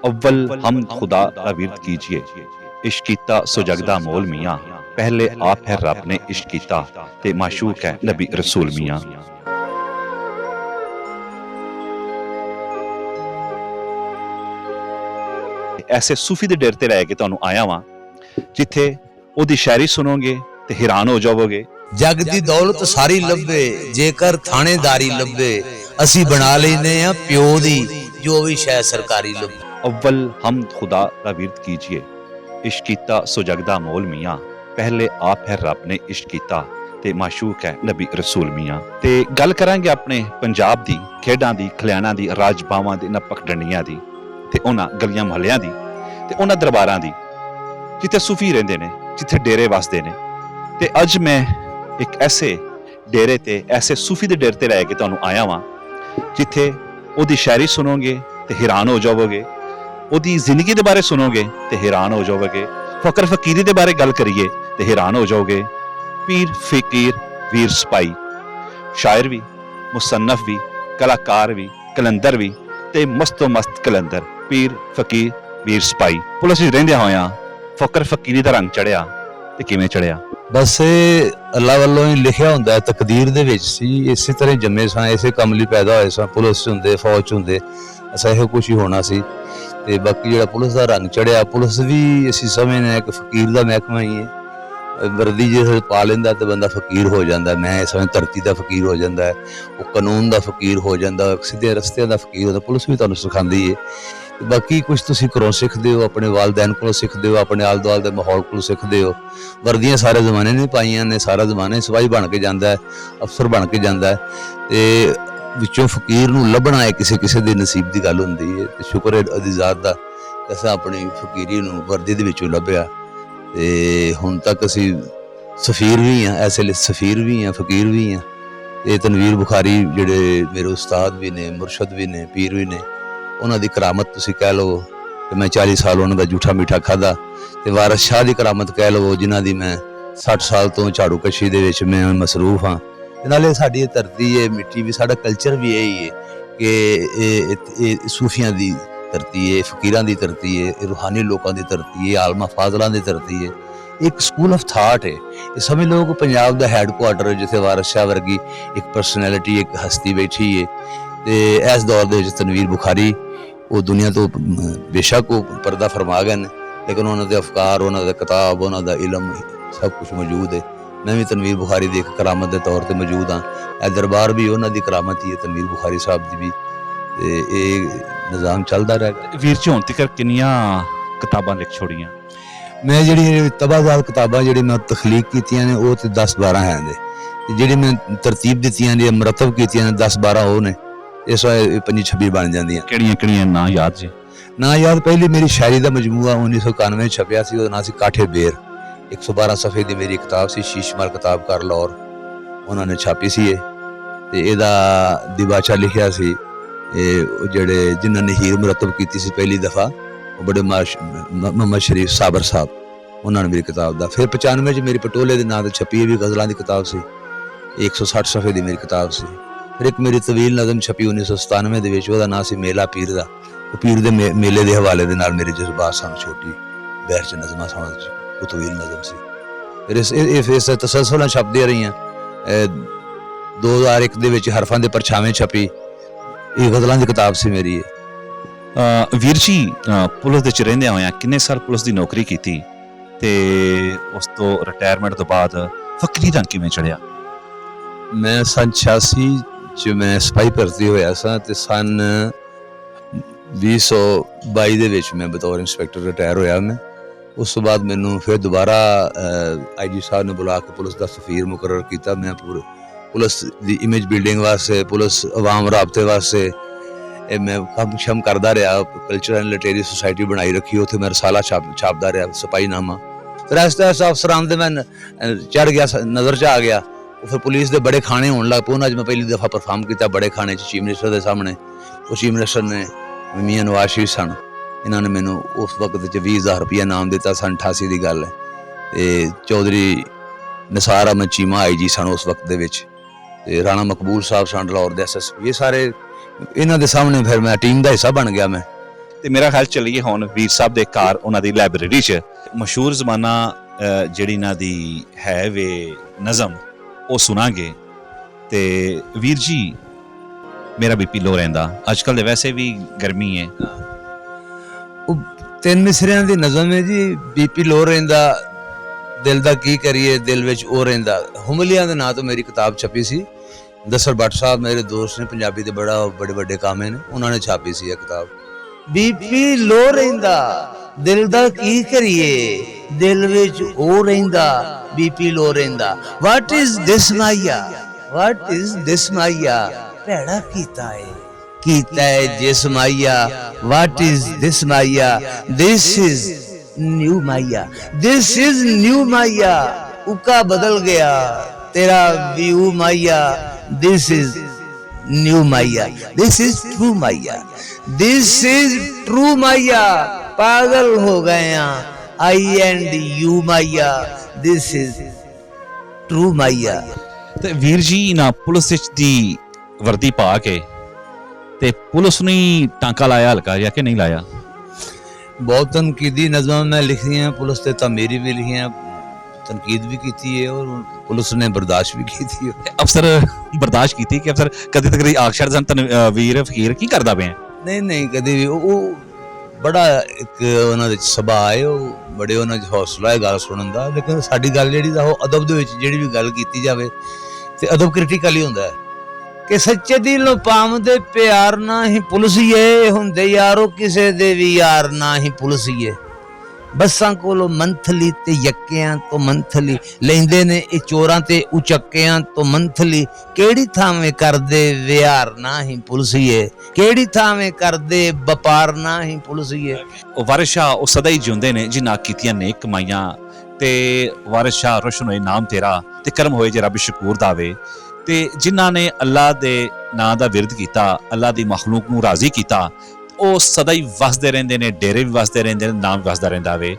अव्वल हमद खुदा का विरद कीजिए, इश्क कीता सो जगदा मोल मियाँ, पहले आप है रब ने इश्क कीता ते माशूक है नबी रसूल मियाँ। ऐसे सूफी दे डेरे ते रह के तुहानूं आया वां जिथे ओदी शायरी सुनोगे ते हैरान हो जाओगे। जग दी दौलत सारी लभे जेकर थानेदारी लभे, असी बना लेने आ प्यो दी जो भी शै सरकारी लभे। अव्वल हमद खुदा का विरद कीजिए, इश्क कीता सो जगदा मोल मियाँ, पहले आप है रब ने इश्क कीता ते माशूक है नबी रसूल मियाँ। ते गल करांगे अपने पंजाब दी खेडां दी, खलियाणां दी, राजबावां दी, नपक डंडियां दी ते उन्हां गलियां महलियां दी ते उन्हां दरबारां दी जिथे सूफी रहिंदे ने, जिथे डेरे वसदे ने। ते अज मैं एक ऐसे डेरे ते ऐसे सूफी दे डेरे ते रह के तुहानूं आया वां जिथे ओदी शायरी सुनोगे ते हैरान हो जाओगे, ओदी जिंदगी दे बारे सुनोगे ते हैरान हो जाओगे, फकर फकीरी दे बारे गल करिए ते हैरान हो जाओगे। पीर फकीर वीर सिपाही, शायर भी, मुसन्नफ भी, कलाकार भी, कलंदर भी ते मस्तो मस्त कलंदर। पीर फकीर वीर सिपाही पुलिस विच रहिंदियां होइयां फकर फकीरी दा रंग चढ़िया ते किवें चढ़िया? बस अल्लाह वालों ही लिखिया हुंदा है, तकदीर दे विच सी। इसे तरह जम्मे सां, इसे कम लई पैदा होए सां। पुलिस च हुंदे, फौज च हुंदे, असां इहो कुछ ही होना सी। ते बाकी जिहड़ा पुलिस दा रंग चढ़िया, पुलिस भी असीं समझने इक फकीर दा महकमा ही है। वर्दी जिस पा लेंदा ते बंदा फकीर हो जांदा है। मैं इस समय धरती दा फकीर हो जांदा है, वो कानून दा फकीर हो जांदा है, सीधे रस्ते दा फकीर होंदा। पुलिस भी तुहानूं सिखांदी है। बाकी कुछ तुसीं घरों सिखदे हो, अपने वालदैन कोलों सिखदे हो, अपने आले दुआले दे माहौल कोलों सिखदे हो। वर्दियां सारे जमाने ने पाईयां ने, सारा जमाना सिपाही बन के जांदा है, अफसर बन के जांदा है। ते विचों फकीर नूं लभना है किसे किसे दे नसीब दी गल हुंदी है। ते शुक्र है अदी ज़ात दा असां अपनी फकीरी नूं वर्दी दे विचों लभ्या ते हुण तक असीं सफीर भी हां, ऐसे सफीर भी हां, फकीर भी हां। ते तनवीर बुखारी जिहड़े मेरे उस्ताद भी ने, मुरशद भी ने, पीर भी ने, उन्हां दी करामत तुसीं कह लवो कि मैं 40 साल उन्हां दा जूठा मीठा खाधा। ते वारिस शाह दी करामत कह लवो जिन्हां दी मैं 60 साल तो झाड़ू कशी दे विच मैं मसरूफ हाँ। ते नाले साडी धरती है, मिट्टी भी, साडा कल्चर भी यही है कि सूफियां दी धरती है, फकीरां दी धरती है, रूहानी लोकां दी धरती है, आलमा फाजलां दी धरती है। एक स्कूल ऑफ थाट है। ये समझ लो कि पंजाब दा हैडकुआर्टर जिथे वारिस शाह वर्गी एक पर्सनैलिटी, एक हस्ती बैठी है। ते इस दौर दे विच तनवीर बुखारी वो दुनिया तो बेशक वो पर्दा फरमा गए ने, लेकिन उन्होंने अफकार, उन्होंने किताब, उन्होंने इलम सब कुछ मौजूद है। मैं भी तनवीर बुखारी की एक करामत के तौर पर मौजूद हाँ। यह दरबार भी उन्होंनी करामत ही है, तनवीर बुखारी साहब की भी। निज़ाम चलता रहेगा। वीर जी हुण तक कितनियां किताबां लिख छोड़ियां? मैं जी तबाहजात किताबां जी मैं तखलीक कीतियां ने वो तो 10-12 हैं ने, जी मैं तरतीब दित्तियां ने, मरतब कीतियां ने 10-12 वो ने। इस 25-26 बन जांदियां। किहड़ियां ना याद जी? ना याद, पहली मेरी शायरी का मजमूआ 1991 छपया सी, उसदा नाम सी काठे बेर। 112 सफ़े की मेरी किताब सी, शीशमाल किताब कर लाहौर उन्होंने छापी सी। ते इहदा दिबाचा लिखिया सी जिहड़े जिन्होंने हीर मुरतब की सी पहली दफ़ा, वो बड़े मोहम्मद शरीफ साबर साहब, उन्होंने मेरी किताब दा। फिर 95 मेरी पटोले के नाम से छपी भी गज़लों की किताब सी, 160 सफ़े की मेरी किताब सी। फिर एक मेरी तवील नज़म छपी 1997 के विच, उसदा नाम सी मेला पीर दा। वो पीर दे मेले के हवाले दे नाल मेरे जज्बात सन, छोटी बैर च नज़मां सन, वो तवील नज़म सी। फिर इस तसलसल छपदियां रहियां। 2001 दे विच हरफां दे परछावें छपी, ये गज़लां दी किताब सी मेरी। वीर जी पुलिस दे च रहिंदे होया किन्ने साल पुलिस दी नौकरी कीती ते उस तो रिटायरमेंट तो बाद फकीरी रंग किवें चढ़िया? मैं सन 86 च मैं सिपाही भर्ती होया सा ते सन 2022 दे विच मैं बतौर इंस्पैक्टर रिटायर होया। मैं उस तो बाद मैनू फिर दोबारा IG साहब ने बुला के पुलिस का सफीर मुकर्रर किया। मैं पूरे पुलिस की इमेज बिल्डिंग वास्ते, पुलिस अवाम राबते वास्ते मैं कम शम करता रहा। कल्चर एंड लिटरेरी सोसाइटी बनाई रखी, उत्थे मैं रसाला छापता रहा, सिपाही नामा। फिर ऐसा ऐसा अफसर आंदे मैं चढ़ गया, नज़र च आ गया। फिर पुलिस के बड़े खाने होने लग पे। उन्होंने मैं पहली दफ़ा परफॉर्म किया बड़े खाने चीफ मिनिस्टर के सामने। उस चीफ मिनिस्टर ने मियाँ नवाज शरीफ सन, इन्होंने मैनू उस वक्त 20,000 रुपया इनाम दिता। सन 88 की गल है। तो चौधरी निसार अहमद चीमा IG सन उस वक्त दे विच, ते राणा मकबूल साहब सन लाहौर दे SSP। ये सारे इन्हों के सामने फिर मैं टीम का हिस्सा बन गया। मैं ਤੇ ਮੇਰਾ ਖਿਆਲ ਚੱਲੀਏ ਹੁਣ ਵੀਰ ਸਾਹਿਬ ਦੇ ਘਰ ਉਹਨਾਂ ਦੀ ਲਾਇਬ੍ਰੇਰੀ 'ਚ ਮਸ਼ਹੂਰ ਜ਼ਮਾਨਾ ਜਿਹੜੀ ਇਹਨਾਂ ਦੀ ਹੈ ਵੇ ਨਜ਼ਮ ਉਹ ਸੁਣਾਂਗੇ। ਤੇ ਵੀਰ ਜੀ ਮੇਰਾ ਬੀਪੀ ਲੋ ਰਹਿੰਦਾ, ਅੱਜ ਕੱਲ ਦੇ ਵੈਸੇ ਵੀ ਗਰਮੀ ਹੈ। ਉਹ ਤਿੰਨ ਮਿਸਰਿਆਂ ਦੀ ਨਜ਼ਮ ਹੈ ਜੀ, ਬੀਪੀ ਲੋ ਰਹਿੰਦਾ, ਦਿਲ ਦਾ ਕੀ ਕਰੀਏ, ਦਿਲ ਵਿੱਚ ਉਹ ਰਹਿੰਦਾ। ਹੁਮਲੀਆਂ ਦੇ ਨਾਂ ਤੋਂ ਮੇਰੀ ਕਿਤਾਬ ਛਪੀ ਸੀ, ਦਸਰ ਭੱਟ ਸਾਹਿਬ ਮੇਰੇ ਦੋਸਤ ਨੇ, ਪੰਜਾਬੀ ਦੇ ਬੜੇ ਵੱਡੇ ਕਾਮੇ ਨੇ, ਉਹਨਾਂ ਨੇ ਛਾਪੀ ਸੀ ਇਹ ਕਿਤਾਬ। ਬੀਪੀ ਲੋ ਰਹਿੰਦਾ, ਦਿਲ ਦਾ ਕੀ ਕਰੀਏ, ਦਿਲ ਵਿੱਚ ਉਹ ਰਹਿੰਦਾ, ਬੀਪੀ ਲੋ ਰਹਿੰਦਾ। ਵਾਟ is this Maya, what is this ਮਾਇਆ, ਭੈੜਾ ਕੀਤਾ ਹੈ ਜਿਸ ਮਾਇਆ। What is this maya, this is new maya, this is new maya. ਉਕਾ ਬਦਲ ਗਿਆ तेरा व्यू माया, this is new maya, this is true maya, this is true maya. पागल हो गए I and you Maya, this is true माया। ਤੇ ਵੀਰ ਜੀ ਨਾ ਪੁਲਿਸ ਵਿੱਚ ਦੀ ਵਰਦੀ ਪਾ ਕੇ ਤੇ ਪੁਲਿਸ ਨੇ ਟਾਂਕਾ ਲਾਇਆ ਹਲਕਾ ਜਿਹਾ ਕਿ ਨਹੀਂ ਲਾਇਆ? बहुत तनकीदी नज़मां मैं लिखी हैं, पुलिस ते तामीरी भी लिखी हैं, तनकीद भी की है और पुलिस ने बर्दाश्त भी की है। ਅਫਸਰ ਬਰਦਾਸ਼ਤ ਕੀਤੀ ਕਿ ਅਫਸਰ ਕਦੇ ਤੱਕ ਆਖ ਛੱਡ ਸਨ ਵੀਰ ਫਕੀਰ ਕੀ ਕਰਦਾ ਪਿਆ? नहीं कभी भी वो बड़ा एक ਉਹਨਾਂ ਦੇ ਸੁਭਾਅ ਹੈ, ਉਹ ਬੜੇ ਉਹਨਾਂ 'ਚ ਹੌਸਲਾ ਹੈ ਗੱਲ ਸੁਣਨ ਦਾ। ਲੇਕਿਨ ਸਾਡੀ ਗੱਲ ਜਿਹੜੀ ਦਾ ਉਹ ਅਦਬ ਦੇ ਵਿੱਚ ਜਿਹੜੀ ਵੀ ਗੱਲ ਕੀਤੀ ਜਾਵੇ ਤੇ ਅਦਬ ਕ੍ਰਿਟੀਕਲ ਹੀ ਹੁੰਦਾ ਹੈ ਕਿ ਸੱਚੇ ਦਿਲੋਂ ਪਾਉਂਦੇ ਪਿਆਰ ਨਾ ਹੀ ਪੁਲਿਸੀਏ ਹੁੰਦੇ ਯਾਰੋ, ਕਿਸੇ ਦੇ ਵੀ ਯਾਰ ਨਾ ਹੀ ਪੁਲਿਸੀਏ। ਬੱਸਾਂ ਕੋਲੋਂ ਮੰਥਲੀ ਤੇ ਯੱਕਿਆਂ ਤੋਂ ਮੰਥਲੀ ਲੈਂਦੇ ਨੇ ਇਹ ਚੋਰਾਂ ਤੇ ਉਚੱਕਿਆਂ ਤੋਂ ਮੰਥਲੀ। ਕਿਹੜੀ ਥਾਵੇਂ ਕਰਦੇ ਵਿਹਾਰ ਨਾ ਹੀ ਪੁਲਿਸੀਏ, ਕਿਹੜੀ ਥਾਵੇਂ ਕਰਦੇ ਵਪਾਰ ਨਾ ਹੀ ਪੁਲਿਸੀਏ। ਉਹ ਵਾਰਿਸ ਸ਼ਾਹ ਉਹ ਸਦਾ ਹੀ ਜਿਉਂਦੇ ਨੇ ਜਿਨ੍ਹਾਂ ਕੀਤੀਆਂ ਨੇਕ ਕਮਾਈਆਂ। ਤੇ ਵਾਰਿਸ ਸ਼ਾਹ ਰੋਸ਼ਨ ਹੋਏ ਨਾਮ ਤੇਰਾ ਤੇ ਕਰਮ ਹੋਏ ਜੇ ਰੱਬ ਸ਼ਕੂਰ ਦਾਵੇ। ਤੇ ਜਿਨ੍ਹਾਂ ਨੇ ਅੱਲਾ ਦੇ ਨਾਂ ਦਾ ਵਿਰਦ ਕੀਤਾ, ਅੱਲਾ ਦੀ ਮਖਲੂਕ ਨੂੰ ਰਾਜ਼ੀ ਕੀਤਾ, ਉਹ ਸਦਾ ਹੀ ਵਸਦੇ ਰਹਿੰਦੇ ਨੇ, ਡੇਰੇ ਵੀ ਵਸਦੇ ਰਹਿੰਦੇ ਨੇ, ਨਾਮ ਵਸਦਾ ਰਹਿੰਦਾ ਵੇ।